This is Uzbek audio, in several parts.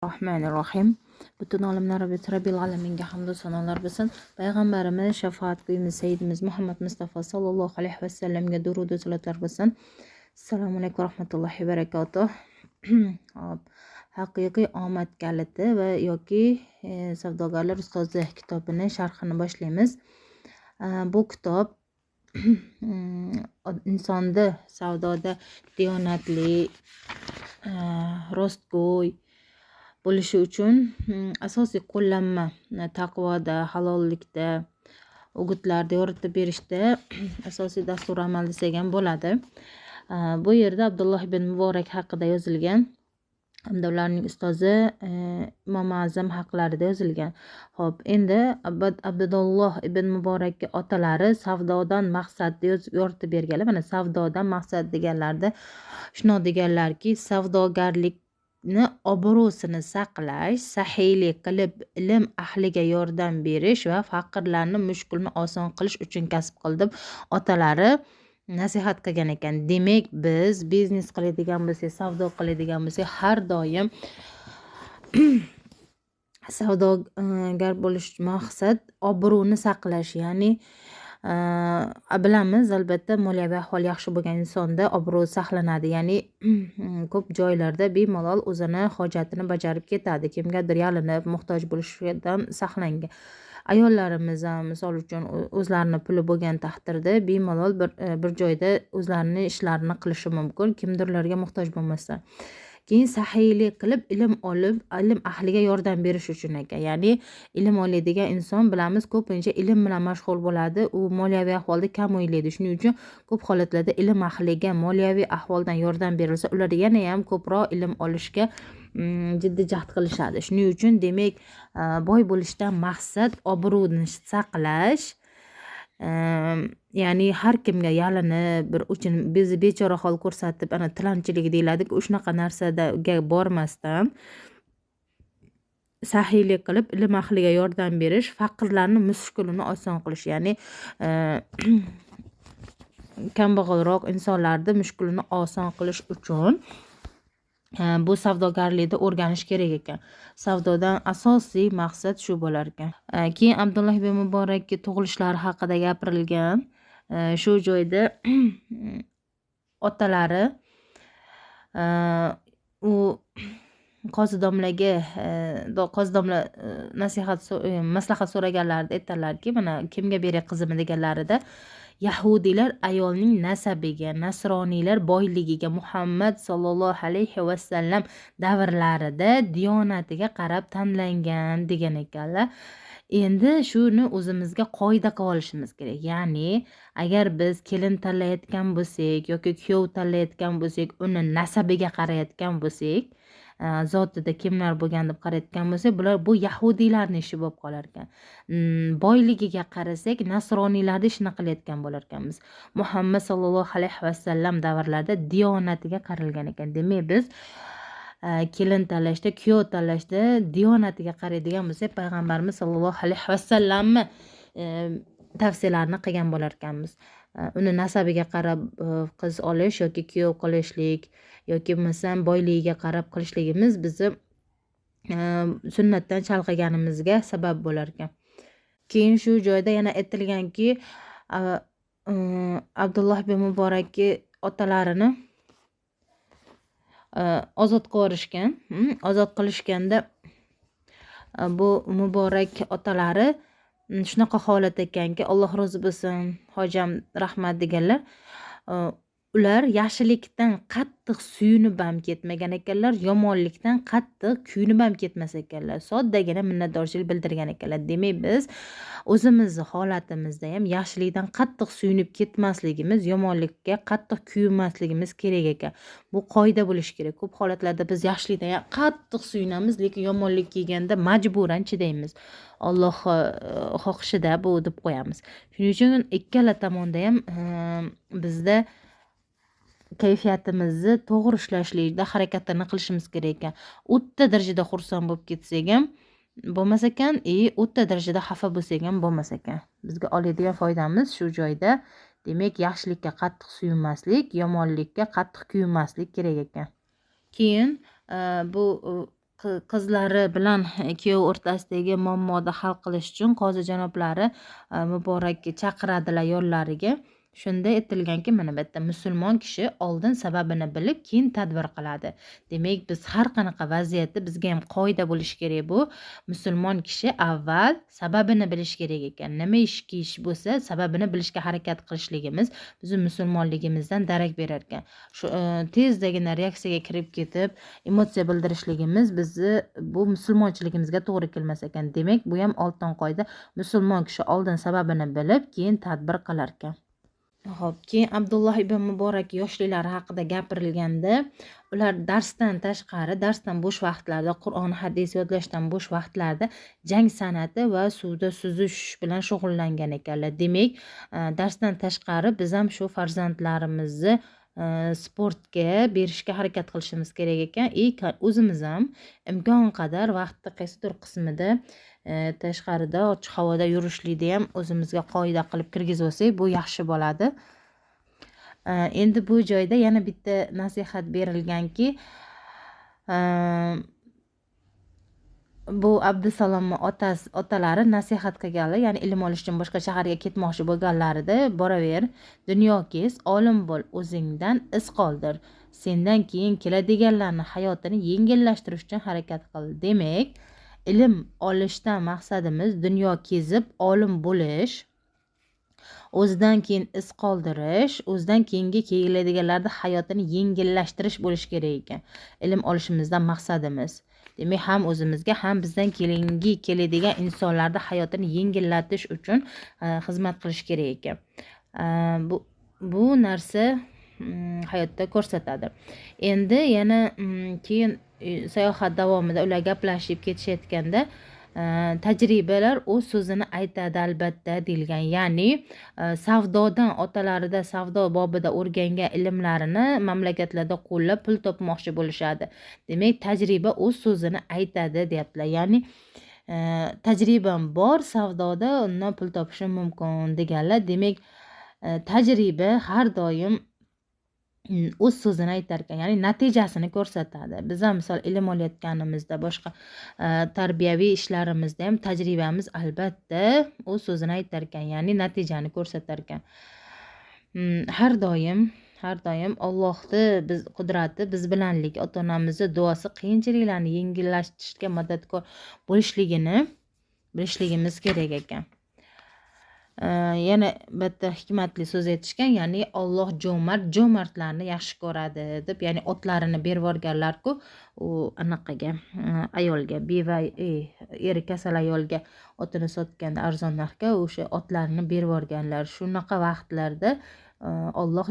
Rahmanir-Rahim. Butun olamlar Rabbil alaminga hamd va sanolar bo'lsin. Payg'ambarimiz, shafaat go'yimiz Sayyidimiz Muhammad Mustafa sallallohu alayhi va sallamga durud va salotlar bo'lsin. Assalomu alaykum rahmatullohi va barakatuh. Hop. Haqiqiy omad kaliti va yoki savdogarlar ustozi kitobini sharhini boshlaymiz. Bu kitob insonni savdoda diyonatli, rostgo'y bo'lishi uchun asosiy qo'llanma taqvoda, halollikda, o'gitlarda yoritib berishda asosiy dastur amal desak ham bo'ladi. Bu yerda Abdulloh ibn Muborak haqida yozilgan, hamda ularning ustozi Imom Azam haqlarida yozilgan. Xo'p, endi Abdulloh ibn Muborakka otalari savdodan maqsadni yoritib berganlar. Mana savdodan maqsad deganlarda shuni deganlarki, savdogarlik obro'sini saqlash, sahiylik qilib ilm ahliga yordam berish va faqirlarni mushkulni oson qilish uchun kasb qilib otalari nasihat qilgan ekan. Demak, biz biznes qiladigan bo'lsak, savdo qiladigan bo'lsak, har doim savdogar bo'lish maqsad obro'ni saqlash, ya'ni bilamiz, albatta moliyaviy ahvol yaxshi bo'lgan insonda obro' saqlanadi, ya'ni ko'p joylarda bemalol o'zini hojatini bajarib ketadi, kimgadir yalinib muhtoj bo'lishidan saqlangan. Ayollarimiz ham misol uchun o'zlarini puli bo'lgan taqdirda bemalol bir joyda o'zlarini ishlarini qilishi mumkin, kimdirlarga muhtoj bo'lmasdan. Keyin sahiylik qilib ilm olib, ilm ahliga yordam berish uchun ekan. Ya'ni ilm oladigan inson bilamiz ko'pincha ilm bilan mashg'ul bo'ladi, u moliyaviy ahvolda kam o'ylaydi. Shuning uchun ko'p holatlarda ilm ahliga moliyaviy ahvoldan yordam berilsa, ular yana ham ko'proq ilm olishga jiddiy jahd qilishadi. Shuning uchun demak, boy bo'lishdan maqsad obro'ni saqlash, ya'ni har kimga yalinib bir uchun bizni bechora hol ko'rsatib, ana tilanchilik deyiladi-ku, shunaqa narsaga bormasdan sahiylik qilib ilm ahliga yordam berish, faqirlarni mushkulini oson qilish, ya'ni kambag'alroq insonlarni mushkulini oson qilish uchun bu savdogarlikni o'rganish kerak ekan. Savdodan asosiy maqsad shu bo'lar ekan. Keyin Abdulloh ibn Muborakka tug'ilishlari haqida gapirilgan. Shu joyda otalari u qozidomlaga maslahat so'raganlarida aytdilarki, mana kimga beray qizimni deganlarida, Yahudiylar ayolning nasabiga, nasroniylar boyligiga, Muhammad sallallohu alayhi va sallam davrlarida diyonatiga qarab tanlangan degan ekanlar. Endi shuni o'zimizga qoida qilib olishimiz kerak. Ya'ni agar biz kelin tanlayotgan bo'lsak yoki kuyov tanlayotgan bo'lsak, uni nasabiga qarayotgan bo'lsak, zotida kimlar bo'lgan deb qarayotgan bo'lsak, bular bu yahudiylarning ishi bo'lib qolar ekan. Boyligiga qarasak, nasroniylarni ishini qilayotgan bo'lar ekanmiz. Muhammad sallallohu alayhi va sallam davrlarida diyonatiga qaralgan ekan. Demak, biz kelin tanlashda, kuyov tanlashda diyonatiga qaraydigan bo'lsak, payg'ambarimiz sallallohu alayhi va sallamni tavsiyalarini qilgan bo'lar ekanmiz. Uni nasabiga qarab qiz olish yoki kuyov qilishlik yoki masalan boyligiga qarab qilishligimiz bizni sunnatdan chalg'iganimizga sabab bo'lar ekan. Keyin shu joyda yana aytilganki, Abdulloh ibn Muborakka otalarini ozod qilishgan. Ozod qilishganda bu Muborak otalari shunaqa holat ekanki, Alloh rozi bo'lsin, hojam rahmat deganlar. Ular yaxshilikdan qattiq suyunib ham ketmagan ekanlar, yomonlikdan qattiq kuyunib ham ketmas ekanlar. Soddagina minnatdorchilik bildirgan ekanlar. Demak, biz o'zimizni holatimizda ham yaxshilikdan qattiq suyunib ketmasligimiz, yomonlikka qattiq kuyunmasligimiz kerak ekan. Bu qoida bo'lishi kerak. Ko'p holatlarda biz yaxshilikdan qattiq suyunamiz, lekin yomonlik kelganda majburan chidaymiz. Alloh xohishida bu deb qo'yamiz. Shuning uchun ikkala tomonda ham bizda kayfiyatimizni to'g'ri ishlashlikda harakatlarni qilishimiz kerak ekan. O'ta darajada xursand bo'lib ketsak ham bo'lmas ekan, o'ta darajada xafa bo'lsak ham bo'lmas ekan. Bizga oladigan foydamiz shu joyda. Demak, yaxshilikka qattiq suyunmaslik, yomonlikka qattiq kuyunmaslik kerak ekan. Keyin bu qizlari bilan kuyov o'rtasidagi muammoni hal qilish uchun qozi janoblari muborak chaqiradilar yollariga. Shunda aytilganki, mana bu yerda musulmon kishi oldin sababini bilib, keyin tadbir qiladi. Demak, biz har qanaqa vaziyatda bizga ham qoida bo'lishi kerak bu. Musulmon kishi avval sababini bilish kerak ekan. Nima ishki ish bo'lsa, sababini bilishga harakat qilishligimiz bizning musulmonligimizdan darak berar ekan. Shu tezdagina reaksiyaga kirib ketib, emotsiya bildirishligimiz bizni bu musulmonchiligimizga to'g'ri kelmas ekan. Demak, bu ham oltin qoida. Musulmon kishi oldin sababini bilib, keyin tadbir qilar ekan. Xo'p, keyin Abdulloh ibn Muborak yoshliklari haqida gapirilganda, ular darsdan tashqari, darsdan bo'sh vaqtlarda, Qur'on, hadis yodlashdan bo'sh vaqtlarda jang san'ati va suvda suzish bilan shug'ullangan ekanlar. Demak, darsdan tashqari biz ham shu farzandlarimizni sportga berishga harakat qilishimiz kerak ekan. O'zimiz ham imkon qadar vaqtni qaysidir qismida tashqarida ochiq havoda yurishlikda ham o'zimizga qoida qilib kirgizib olsak, bu yaxshi bo'ladi. Endi bu joyda yana bitta nasihat berilganki, bu Abdusalomni otalari nasihat qilganlar, ya'ni ilm olish uchun boshqa shaharga ketmoqchi bo'lganlarida, boraver, dunyo kez, olim bo'l, o'zingdan iz qoldir. Sendan keyin keladiganlarni hayotini yengillashtirish uchun harakat qil. Demak, ilm olishdan maqsadimiz dunyo kezib olim bo'lish, o'zidan keyin iz qoldirish, o'zidan keyingi keladiganlarni hayotini yengillashtirish bo'lishi kerak ekan. Ilm olishimizdan maqsadimiz. Demak, ham o'zimizga, ham bizdan keyingi keladigan insonlarning hayotini yengillatish uchun xizmat qilish kerak ekan. Bu narsa hayotda ko'rsatadi. Endi yana keyin sayohat davomida ular gaplashib ketishayotganda tajribalar o'z so'zini aytadi albatta deyilgan. Ya'ni savdodan, otalarida savdo bobida o'rgangan ilmlarini mamlakatlarda qo'llab pul topmoqchi bo'lishadi. Demak, tajriba o'z so'zini aytadi deyaptilar. Ya'ni tajribam bor, savdoda undan pul topishim mumkin deganlar. Demak, tajriba har doim o'z so'zini aytar ekan, ya'ni natijasini ko'rsatadi. Biz ham misol ilm olayotganimizda, boshqa tarbiyaviy ishlarimizda ham tajribamiz albatta o'z so'zini aytar ekan, ya'ni natijani ko'rsatar ekan. Har doim Allohni qudrati, biz bilanlik, ota-onamizni duosi qiyinchiliklarni yengillashtirishga madadkor bo'lishligini bilishligimiz kerak ekan. Yana bitta hikmatli so'z aytishgan, ya'ni Alloh jo'martlarni yaxshi ko'radi deb, ya'ni otlarini berib yuborganlar-ku, u anaqaga ayolga, beva eri kasal ayolga otini sotganda arzon narxga o'sha otlarini berib yuborganlar. Shunaqa vaqtlarda Alloh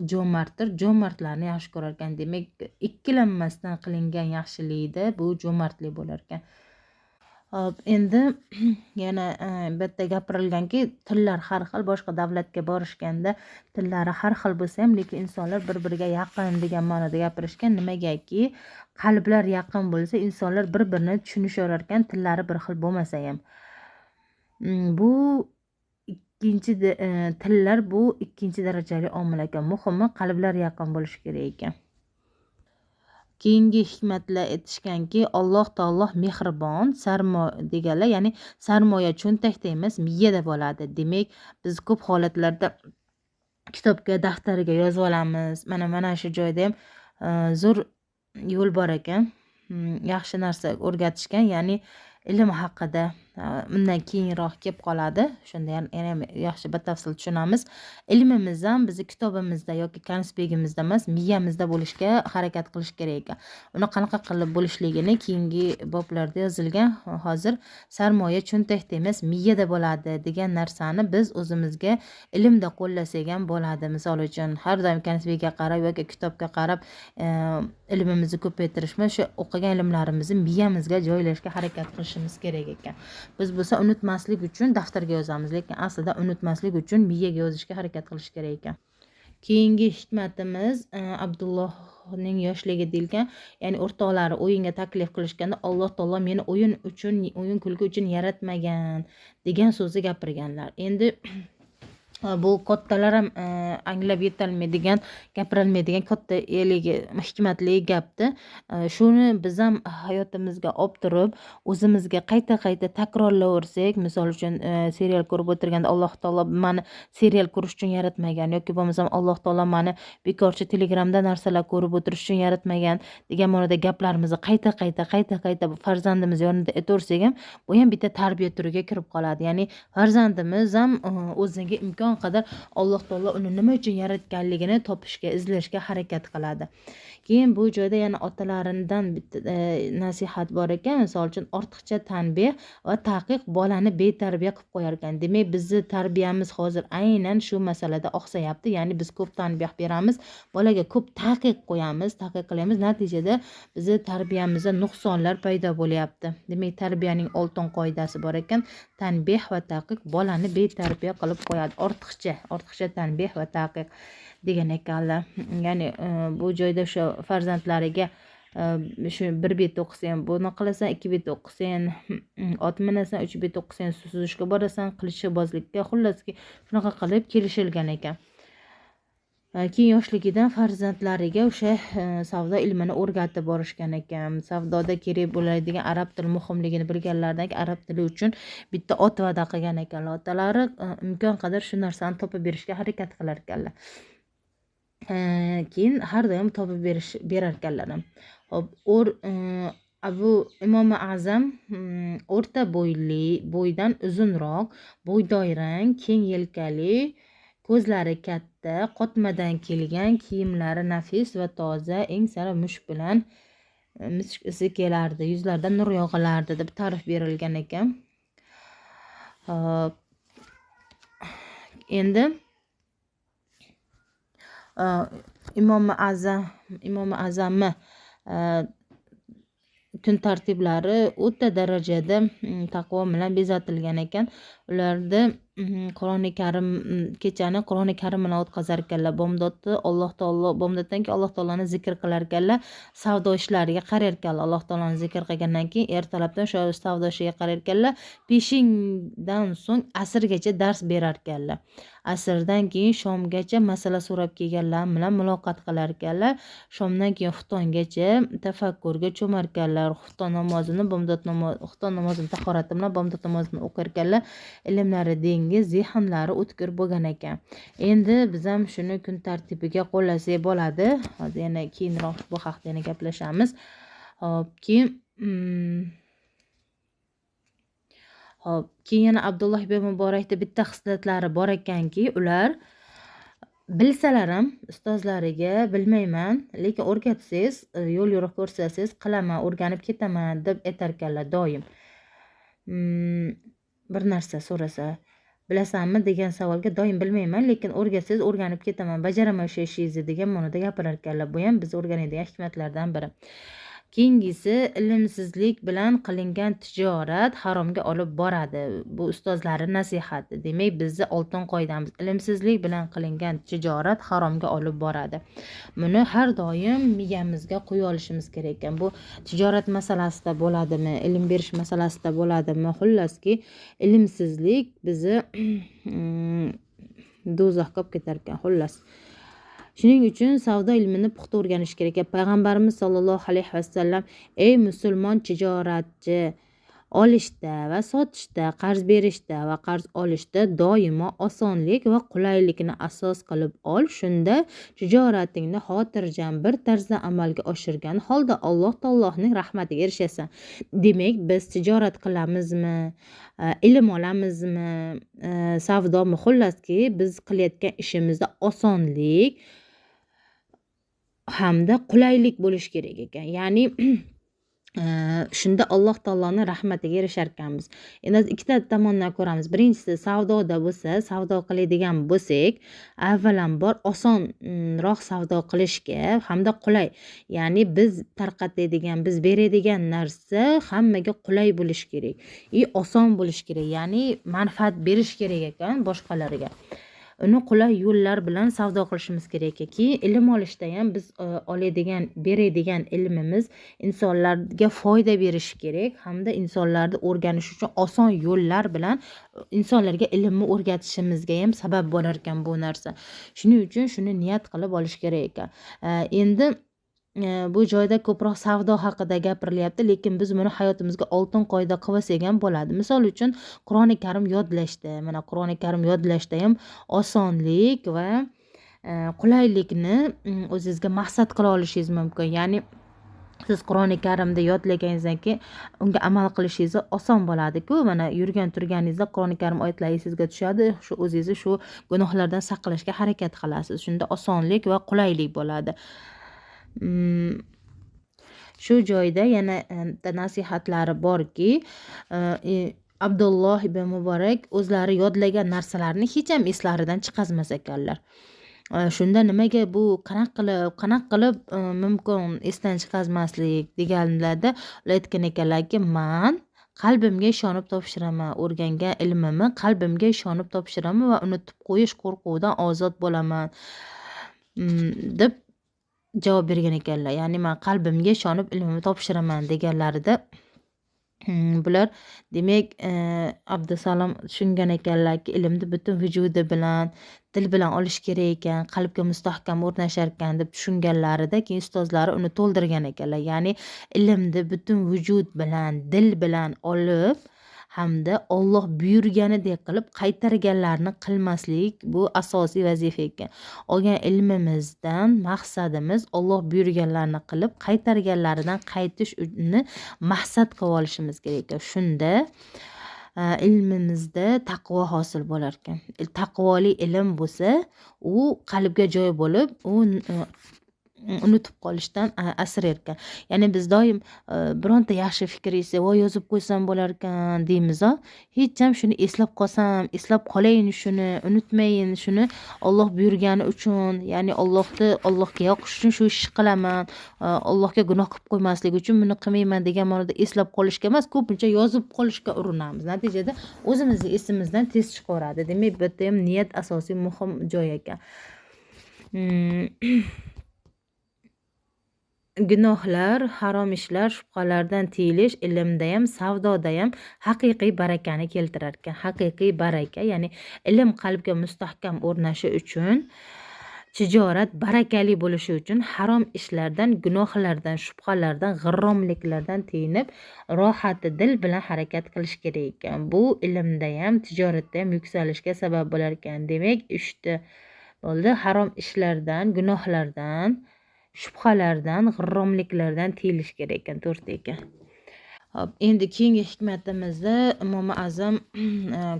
jo'martlarni yaxshi ko'rar ekan. Demak, ikkilanmasdan qilingan yaxshilikda bu jo'martlik bo'lar ekan. Endi yana bitta gapirilganki, tillar har xil, boshqa davlatga borishganda tillari har xil bo'lsa ham, lekin insonlar bir-biriga yaqin degan ma'noda gapirishgan. Nimagaki, qalblar yaqin bo'lsa, insonlar bir-birini tushunishaverar ekan, tillari bir xil bo'lmasa ham. Bu tillar bu ikkinchi darajali omil ekan. Muhimi qalblar yaqin bo'lishi kerak ekan. Keyingi hikmatlar aytishganki, Alloh taolo mehribon, deganlar, ya'ni sarmoya cho'ntakda emas, miyada bo'ladi. Demak, biz ko'p holatlarda kitobga, daftariga yozib olamiz. Mana shu joyda ham zo'r yo'l bor ekan. Yaxshi narsa o'rgatishgan, ya'ni ilm haqida undan keyinroq kelib qoladi. Shunda yana yaxshi batafsil tushunamiz. Ilmimiz ham bizni kitobimizda yoki konspektimizda emas, miyamizda bo'lishga harakat qilish kerak ekan. Uni qanaqa qilib bo'lishligini keyingi boblarda yozilgan. Hozir sarmoya cho'ntakda emas, miyada bo'ladi degan narsani biz o'zimizga ilmda qo'llasak ham bo'ladi. Misol uchun, har doim konspektga qarab yoki kitobga qarab ilmimizni ko'paytirishmiz, shu o'qigan ilmlarimizni miyamizga joylashga harakat qilishimiz kerak ekan. Biz bo'lsa unutmaslik uchun daftarga yozamiz, lekin aslida unutmaslik uchun miyaga yozishga harakat qilish kerak ekan. Keyingi hikmatimiz Abdullohning yoshligi deyilgan, ya'ni o'rtoqlari o'yinga taklif qilishganda Alloh taolo meni o'yin kulgi uchun yaratmagan degan so'zni gapirganlar. Endi bu kattalar ham anglab yetolmaydigan, gapirolmaydigan katta hikmatli gapdi. Shuni biz ham hayotimizga olib turib, o'zimizga qayta takrorlayversak, misol uchun serial ko'rib o'tirganda Alloh taolo mani serial ko'rish uchun yaratmagan yoki bo'lmasam Alloh taolo mani bekorchi Telegramda narsalar ko'rib o'tirish uchun yaratmagan degan ma'noda gaplarimizni qayta farzandimiz yonida aytaversak ham, bu ham bitta tarbiya turiga kirib qoladi. Ya'ni farzandimiz ham o'ziga imkon qadar Alloh taolo uni nima uchun yaratganligini topishga, izlashga harakat qiladi. Keyin bu joyda yana otalaridan bitta nasihat bor ekan. Misol uchun ortiqcha tanbeh va taqiq bolani betarbiya qilib qo'yar ekan. Demak, bizni tarbiyamiz hozir aynan shu masalada oqsayapti. Ya'ni biz ko'p tanbeh beramiz, bolaga ko'p taqiq qo'yamiz, taqiq qilamiz. Natijada bizni tarbiyamizda nuqsonlar paydo bo'lyapti. Demak, tarbiyaning oltin qoidasi bor ekan. Tanbeh va taqiq bolani betarbiya qilib qo'yadi. Ortiqcha tanbeh va taqiq degan ekanlar. Ya'ni bu joyda o'sha farzandlariga shu 1 bet o'qisan, buni qilasan, 2 bet o'qisan, ot minasan, 3 bet o'qisan, suzishga borasan, qilichbozlikka, xullaski shunaqa qilib kelishilgan ekan. Keyin yoshligidan farzandlariga o'sha savdo ilmini o'rgatib borishgan ekan. Savdoda kerak bo'ladigan arab tili muhimligini bilganlardan keyin arab tili uchun bitta ot va'da qilgan ekanlar. Otalari imkon qadar shu narsani topib berishga harakat qilar ekanlar. Keyin har doim topib berar ekanlar. Hop, Abu Imom Azam o'rta bo'ydan uzunroq, bo'ydoyrang, keng yelkali, ko'zlari katta, qotmadan kelgan, kiyimlari nafis va toza, eng sara mushk bilan isi kelardi, yuzlaridan nur yog'ilardi deb ta'rif berilgan ekan. Endi Imom Azamni kun tartiblari o'ta darajada taqvo bilan bezatilgan ekan. Ularda Qur'oni Karim, kechani Qur'oni Karim bilan o'tkazar ekanlar. Bomdoddan keyin Alloh taoloni zikr qilar ekanlar. Savdo ishlariga qarar ekanlar. Alloh taoloni zikr qilgandan keyin ertalabdan shu savdo ishiga qarar ekanlar. Peshindan so'ng asrgacha dars berar ekanlar. Asrdan keyin shomgacha masala so'rab kelganlar bilan muloqot qilar ekanlar. Shomdan keyin xuftongacha tafakkurga cho'mar ekanlar. Xufton namozini tahorati bilan bomdod namozini o'qir ekanlar. Ilmlari dengiz, zehnlari o'tkir bo'lgan ekan. Endi biz ham shuni kun tartibiga qo'llasak bo'ladi. Hozir yana keyinroq bu haqda yana gaplashamiz. Keyin yana Abdulloh ibn Muborakda bitta xislatlari bor ekanki, ular bilsalar ham ustozlariga bilmayman, lekin o'rgatsangiz, yo'l yo'riq ko'rsasangiz qilaman, o'rganib ketaman deb aytar ekanlar doim. Bir narsa so'rasa, bilasanmi degan savolga doim bilmayman, lekin o'rgatsangiz o'rganib ketaman, bajaraman o'sha ishingizni degan ma'noda gapirar ekanlar. Bu ham biz o'rganadigan hikmatlardan biri. Keyingisi, ilmsizlik bilan qilingan tijorat haromga olib boradi. Bu ustozlari nasihati. Demak, bizni oltin qoidamiz, ilmsizlik bilan qilingan tijorat haromga olib boradi. Buni har doim miyamizga qo'yib olishimiz kerak ekan. Bu tijorat masalasida bo'ladimi, ilm berish masalasida bo'ladimi, xullaski ilmsizlik bizni do'zaxga olib ketar ekan, xullas. Shuning uchun savdo ilmini puxta o'rganish kerak. Payg'ambarimiz sollallohu alayhi vasallam: "Ey musulmon tijoratchi, olishda va sotishda, qarz berishda va qarz olishda doimo osonlik va qulaylikni asos qilib ol. Shunda tijoratingni xotirjam bir tarzda amalga oshirgan holda Alloh taoloning rahmatiga erishasan." Demak, biz tijorat qilamizmi, ilm olamizmi, savdomi, xullaski biz qilayotgan ishimizda osonlik hamda qulaylik bo'lishi kerak ekan. Ya'ni shunda Alloh taoloning rahmatiga erishar ekanmiz. Endi ikkita tomondan ko'ramiz. Birinchisi, savdoda bo'lsa, savdo qiladigan bo'lsak, avvalambor osonroq savdo qilishga hamda qulay. Ya'ni biz tarqatadigan, biz beradigan narsa hammaga qulay bo'lishi kerak. Oson bo'lishi kerak. Ya'ni manfaat berish kerak ekan boshqalarga. uni qulay yo'llar bilan savdo qilishimiz kerak ekan. Ilm olishda ham biz oladigan, beradigan ilmimiz insonlarga foyda berishi kerak hamda insonlarni o'rganish uchun oson yo'llar bilan insonlarga ilmni o'rgatishimizga ham sabab bo'lar ekan bu narsa. Shuning uchun shuni niyat qilib olish kerak ekan. Endi bu joyda ko'proq savdo haqida gapirilyapti, lekin biz buni hayotimizga oltin qoida qilib olsak ham bo'ladi. Misol uchun Qur'oni Karim yodlashda, mana Qur'oni Karim yodlashda ham osonlik va qulaylikni o'zingizga maqsad qila olishingiz mumkin. Ya'ni siz Qur'oni Karimda yodlaganingizdan keyin unga amal qilishingiz oson bo'ladi-ku. Mana yurgan turganingizda Qur'oni Karim oyatlari sizga tushadi, shu o'zingizni shu gunohlardan saqlashga harakat qilasiz. Shunda osonlik va qulaylik bo'ladi. Shu joyda yana nasihatlari borki, Abdulloh ibn Muborak o'zlari yodlagan narsalarni hech ham eslaridan chiqazmas ekanlar. Shunda nimaga bu qanaqa qilib mumkin esdan chiqazmaslik deganlarda ular aytgan ekanlarki, men qalbimga ishonib topshiraman, o'rgangan ilmimni qalbimga ishonib topshiraman va unutib qo'yish qo'rquvidan ozod bo'laman deb javob bergan ekanlar. Ya'ni men qalbimga ishonib ilmimni topshiraman deganlarida bular demak Abdusalom tushungan ekanlarki, ilmni butun vujudi bilan, dil bilan olish kerak ekan, qalbga mustahkam o'rnashar ekan deb tushunganlarida keyin ustozlari uni to'ldirgan ekanlar. Ya'ni ilmni butun vujud bilan, dil bilan olib hamda Alloh buyurganidek qilib qaytarganlarni qilmaslik bu asosiy vazifa ekan. Olgan ilmimizdan maqsadimiz Alloh buyurganlarni qilib qaytarganlaridan qaytishni maqsad qilib olishimiz kerak ekan. Shunda ilmimizda taqvo hosil bo'lar ekan. Taqvoli ilm bo'lsa, u qalbga joy bo'lib, u unutib qolishdan asrar ekan. Ya'ni biz doim bironta yaxshi fikr esa, "Voy, yozib qo'ysam bo'lar ekan" deymiz. Hech ham shuni eslab qolsam, eslab qolayin shuni, unutmayin shuni Alloh buyurgani uchun, ya'ni Allohga yoqish uchun shu ishni qilaman, Allohga gunoh qilib qo'ymaslik uchun buni qilmayman degan ma'noda eslab qolishga emas, ko'pincha yozib qolishga urinamiz. Natijada o'zimizni esimizdan tez chiqaveradi. Demak, bu yerda ham niyat asosiy muhim joy ekan. Gunohlar, harom ishlar, shubhalardan tiyilish ilmda ham, savdoda ham haqiqiy barakani keltirar ekan. Haqiqiy baraka, ya'ni ilm qalbga mustahkam o'rnashi uchun, tijorat barakali bo'lishi uchun harom ishlardan, gunohlardan, shubhalardan, g'irromliklardan tiyinib, rohati dil bilan harakat qilish kerak ekan. Bu ilmda ham, tijoratda ham yuksalishga sabab bo'lar ekan. Demak, 3ta bo'ldi. Harom ishlardan, gunohlardan, shubhalardan, g'irromliklardan tiyilish kerak ekan. 4ta ekan. Hop, endi keyingi hikmatimizda Imom Azam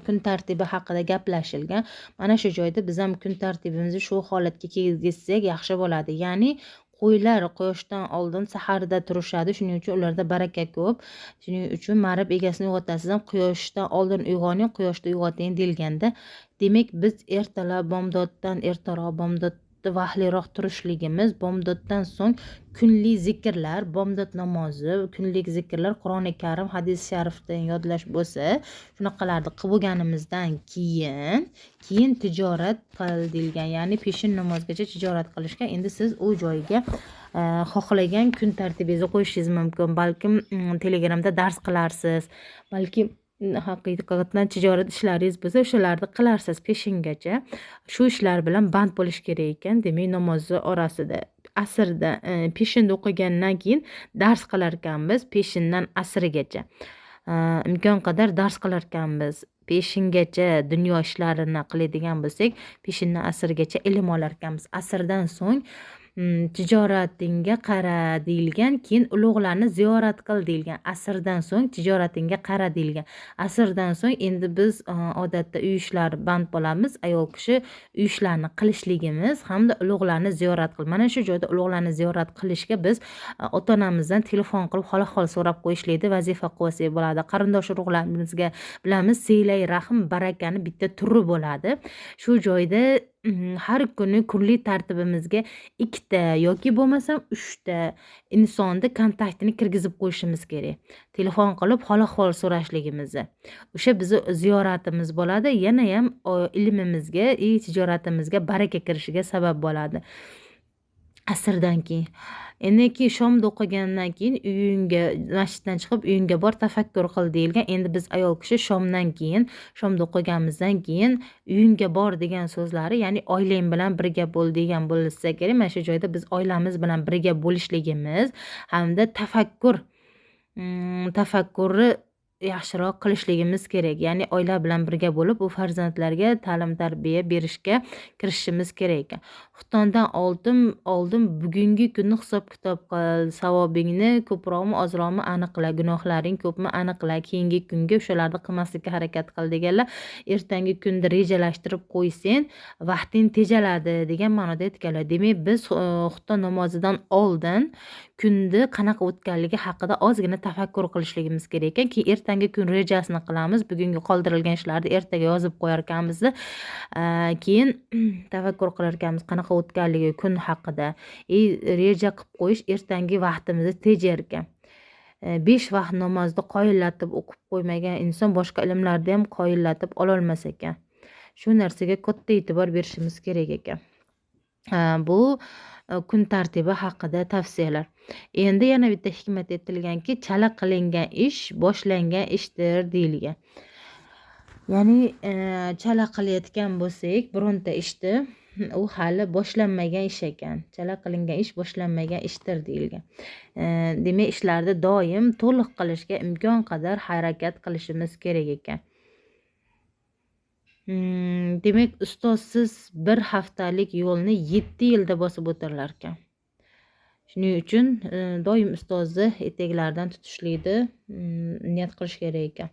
kun tartibi haqida gaplashilgan. Mana shu joyda biz ham kun tartibimizni shu holatga kelgizsak yaxshi bo'ladi. Ya'ni qo'ylar quyoshdan oldin saharda turishadi. Shuning uchun ularda baraka ko'p. Shuning uchun marib egasini uyg'otasiz ham quyoshdan oldin uyg'oning, quyoshda uyg'oting delganda, demak biz ertalab ertaroq bomdodda vahliroq turishligimiz, bomdoddan so'ng kunlik zikrlar, bomdod namozi, kunlik zikrlar, Qur'oni Karim, hadis sharifdan yodlash bo'lsa, shunaqalarni qilib bo'lganimizdan keyin tijorat qildigan, ya'ni peshin namozgacha tijorat qilishga endi siz u joyga xohlagan kun tartibingizni qo'yishingiz mumkin. Balkim Telegramda dars qilarsiz, balki haqiqatan tijorat ishlaringiz bo'lsa, o'shalarni qilarsiz peshingacha. Shu ishlar bilan band bo'lish kerak ekan. Demak, namozni orasida asrda peshinda o'qigandan keyin dars qilar ekanmiz peshindan asrgacha. Imkon qadar dars qilar ekanmiz. Peshingacha dunyo ishlarini qiladigan bo'lsak, peshindan asrgacha ilm olar ekanmiz. Asrdan so'ng tijoratingga qara deyilgan, keyin ulug'larni ziyorat qil deyilgan. Asrdan so'ng tijoratingga qara deyilgan. Asrdan so'ng endi biz odatda uy ishlari band bo'lamiz. Ayol kishi uy ishlarini qilishligimiz hamda ulug'larni ziyorat qil. Mana shu joyda ulug'larni ziyorat qilishga biz ota-onamizdan telefon qilib hol-ahvol so'rab qo'yishlikni vazifa qilsak bo'ladi. Qarindosh urug'larimizga bilamiz, siylay rahm barakani bitta turi bo'ladi. Shu joyda har kuni kunlik tartibimizga 2 ta yoki bo'lmasam 3 ta insonni kontaktini kirgizib qo'yishimiz kerak. Telefon qilib hol-ahvol so'rashligimizni. O'sha bizni ziyoratimiz bo'ladi, yanayam ilmimizga, tijoratimizga baraka kirishiga sabab bo'ladi. Asrdan keyin. Endi shomda o'qigandan keyin uyingga, masjiddan chiqib uyingga bor, tafakkur qil deyilgan. Endi biz ayol kishi shomdan keyin, shomda o'qiganimizdan keyin uyingga bor degan so'zlari, ya'ni oilang bilan birga bo'l degan bo'lsa kerak. Mana shu joyda biz oilamiz bilan birga bo'lishligimiz hamda tafakkurni yaxshiroq qilishligimiz kerak. Ya'ni oila bilan birga bo'lib, u farzandlarga ta'lim-tarbiya berishga kirishishimiz kerak ekan. Xuftondan oldin bugungi kunni hisob-kitob qil, savobingni ko'proqmi, ozroqmi aniqla, gunohlaring ko'pmi aniqla, keyingi kunga o'shalarni qilmaslikka harakat qil deganlar. Ertangi kunni rejalashtirib qo'ysang, vaqting tejaladi degan ma'noda aytganlar. Demak, biz xufton namozidan oldin kunni qanaqa o'tganligi haqida ozgina tafakkur qilishligimiz kerak ekan. Keyin ertangi kun rejasini qilamiz. Bugungi qoldirilgan ishlarni ertaga yozib qo'yar ekanmiz. Keyin tafakkur qilar ekanmiz qanaqa o'tganligi kun haqida. Reja qilib qo'yish ertangi vaqtimizni tejar ekan. 5 vaqt namozni qoyillatib o'qib qo'ymagan inson boshqa ilmlarda ham qoyillatib ololmas ekan. Shu narsaga katta e'tibor berishimiz kerak ekan. Bu kun tartibi haqida tavsiyalar. Endi yana bitta hikmat aytilganki, chala qilingan ish boshlangan ishdir deyilgan. Ya'ni chala qilayotgan bo'lsak, bironta ishni u hali boshlanmagan ish ekan. Chala qilingan ish boshlanmagan ishdir deyilgan. Demak, ishlarni doim to'liq qilishga imkon qadar harakat qilishimiz kerak ekan. Demak, ustozsiz bir haftalik yo'lni 7 yilda bosib o'tirlar ekan. Shuning uchun doim ustozni etaklaridan tutishlikni niyat qilish kerak ekan.